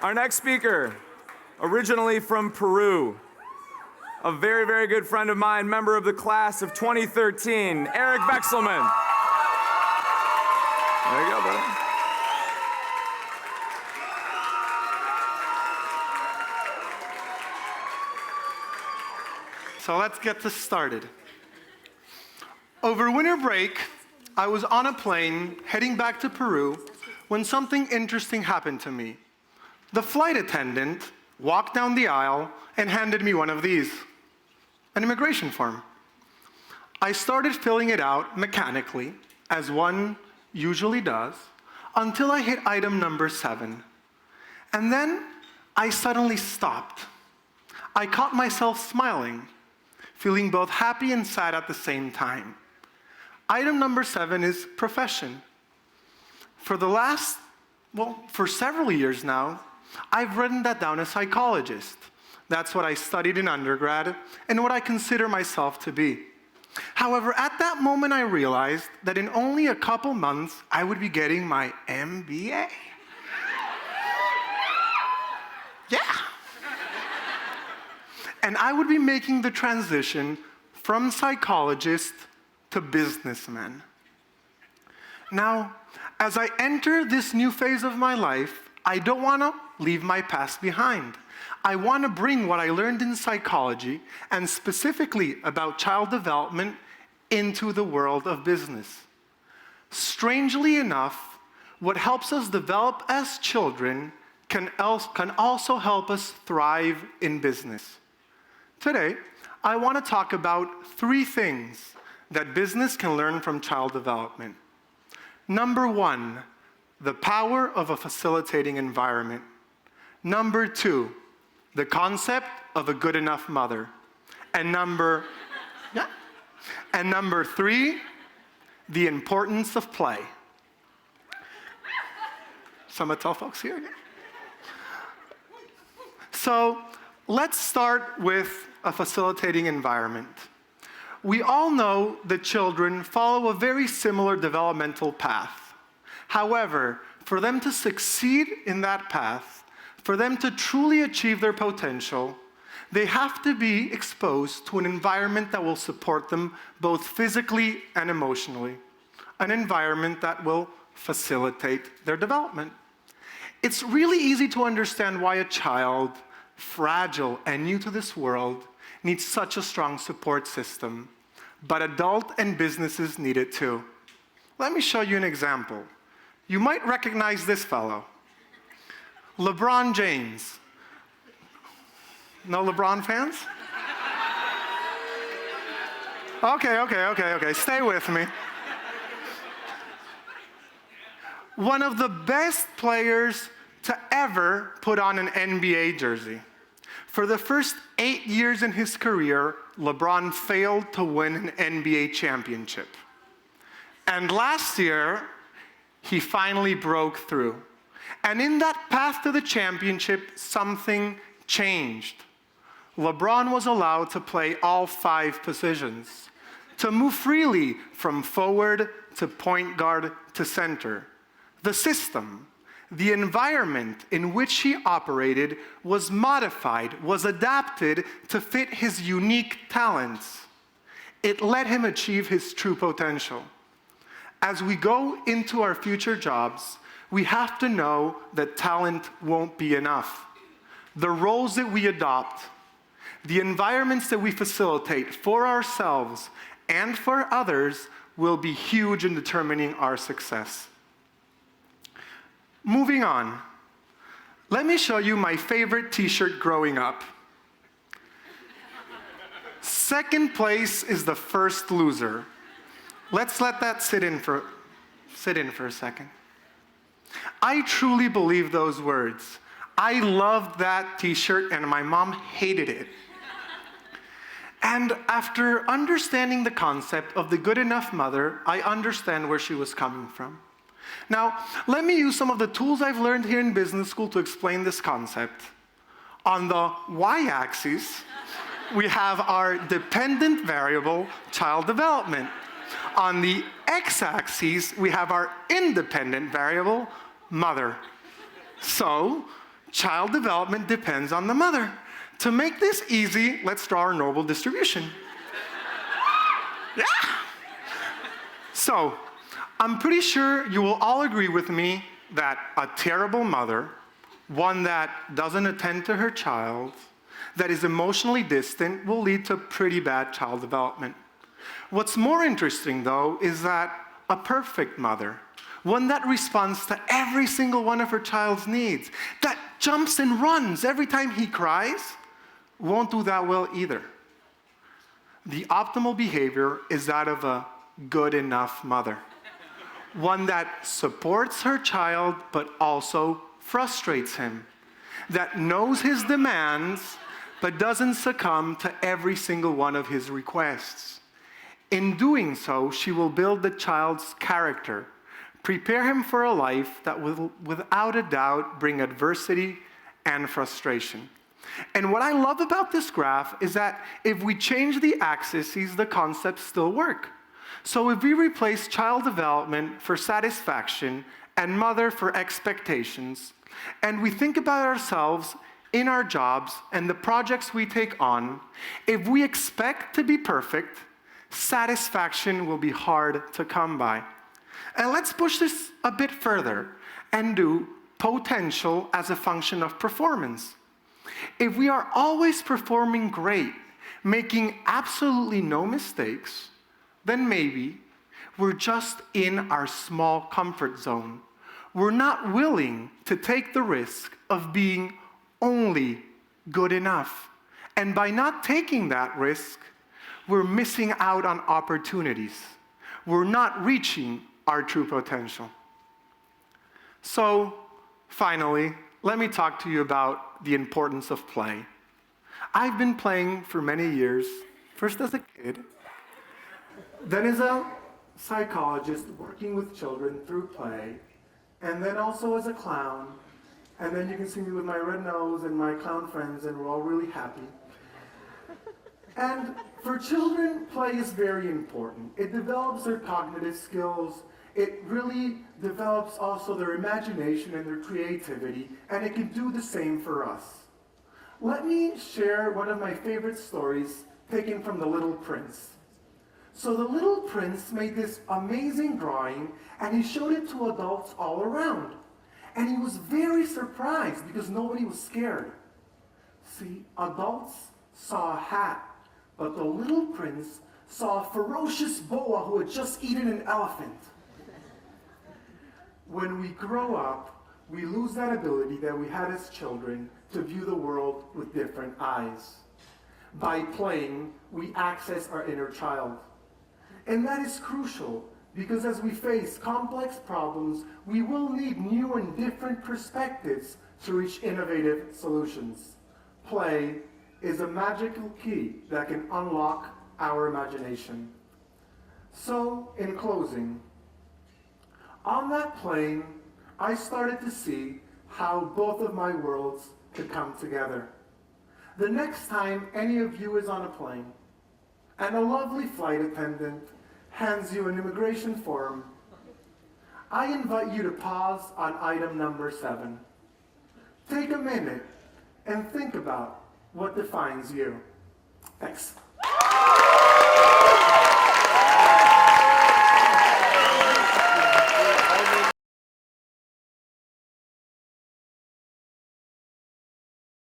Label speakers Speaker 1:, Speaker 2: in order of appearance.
Speaker 1: Our next speaker, originally from Peru, a very, very good friend of mine, member of the class of 2013, Eric Vexelman. There you go, buddy.
Speaker 2: So let's get this started. Over winter break, I was on a plane heading back to Peru when something interesting happened to me. The flight attendant walked down the aisle and handed me one of these, an immigration form. I started filling it out mechanically, as one usually does, until I hit item number 7. And then I suddenly stopped. I caught myself smiling, feeling both happy and sad at the same time. Item number 7 is profession. For several years now, I've written that down as psychologist. That's what I studied in undergrad and what I consider myself to be. However, at that moment I realized that in only a couple months, I would be getting my MBA. Yeah. And I would be making the transition from psychologist to businessman. Now, as I enter this new phase of my life, I don't want to leave my past behind. I want to bring what I learned in psychology, and specifically about child development, into the world of business. Strangely enough, what helps us develop as children can also help us thrive in business. Today, I want to talk about 3 things that business can learn from child development. Number 1, the power of a facilitating environment. Number 2, the concept of a good enough mother. And number 3, the importance of play. Some tell folks here. So let's start with a facilitating environment. We all know that children follow a very similar developmental path. However, for them to succeed in that path, for them to truly achieve their potential, they have to be exposed to an environment that will support them both physically and emotionally, an environment that will facilitate their development. It's really easy to understand why a child, fragile and new to this world, needs such a strong support system, but adult and businesses need it too. Let me show you an example. You might recognize this fellow, LeBron James. No LeBron fans? Okay, stay with me. One of the best players to ever put on an NBA jersey. For the first 8 years in his career, LeBron failed to win an NBA championship. And last year, he finally broke through. And in that path to the championship, something changed. LeBron was allowed to play all 5 positions, to move freely from forward to point guard to center. The system, the environment in which he operated was modified, was adapted to fit his unique talents. It let him achieve his true potential. As we go into our future jobs, we have to know that talent won't be enough. The roles that we adopt, the environments that we facilitate for ourselves and for others will be huge in determining our success. Moving on, let me show you my favorite t-shirt growing up. Second place is the first loser. Let's let that sit in for a second. I truly believe those words. I loved that t-shirt and my mom hated it. And after understanding the concept of the good enough mother, I understand where she was coming from. Now, let me use some of the tools I've learned here in business school to explain this concept. On the y-axis, we have our dependent variable, child development. On the x-axis, we have our independent variable, mother. So, Child development depends on the mother. To make this easy, let's draw our normal distribution. Yeah! So, I'm pretty sure you will all agree with me that a terrible mother, one that doesn't attend to her child, that is emotionally distant, will lead to pretty bad child development. What's more interesting, though, is that a perfect mother, one that responds to every single one of her child's needs, that jumps and runs every time he cries, won't do that well either. The optimal behavior is that of a good enough mother, one that supports her child but also frustrates him, that knows his demands but doesn't succumb to every single one of his requests. In doing so, she will build the child's character, prepare him for a life that will, without a doubt, bring adversity and frustration. And what I love about this graph is that if we change the axes, the concepts still work. So if we replace child development for satisfaction and mother for expectations, and we think about ourselves in our jobs and the projects we take on, if we expect to be perfect, satisfaction will be hard to come by. And let's push this a bit further and do potential as a function of performance. If we are always performing great, making absolutely no mistakes, then maybe we're just in our small comfort zone. We're not willing to take the risk of being only good enough. And by not taking that risk, we're missing out on opportunities. We're not reaching our true potential. So, finally, let me talk to you about the importance of play. I've been playing for many years, first as a kid, then as a psychologist working with children through play, and then also as a clown, and then you can see me with my red nose and my clown friends, and we're all really happy. And for children, play is very important. It develops their cognitive skills. It really develops also their imagination and their creativity, and it can do the same for us. Let me share one of my favorite stories taken from The Little Prince. So the Little Prince made this amazing drawing, and he showed it to adults all around. And he was very surprised because nobody was scared. See, adults saw a hat, but the Little Prince saw a ferocious boa who had just eaten an elephant. When we grow up, we lose that ability that we had as children to view the world with different eyes. By playing, we access our inner child. And that is crucial because as we face complex problems, we will need new and different perspectives to reach innovative solutions. Play is a magical key that can unlock our imagination. So, in closing, on that plane, I started to see how both of my worlds could come together. The next time any of you is on a plane, and a lovely flight attendant hands you an immigration form, I invite you to pause on item number 7. Take a minute and think about what defines you. Thanks.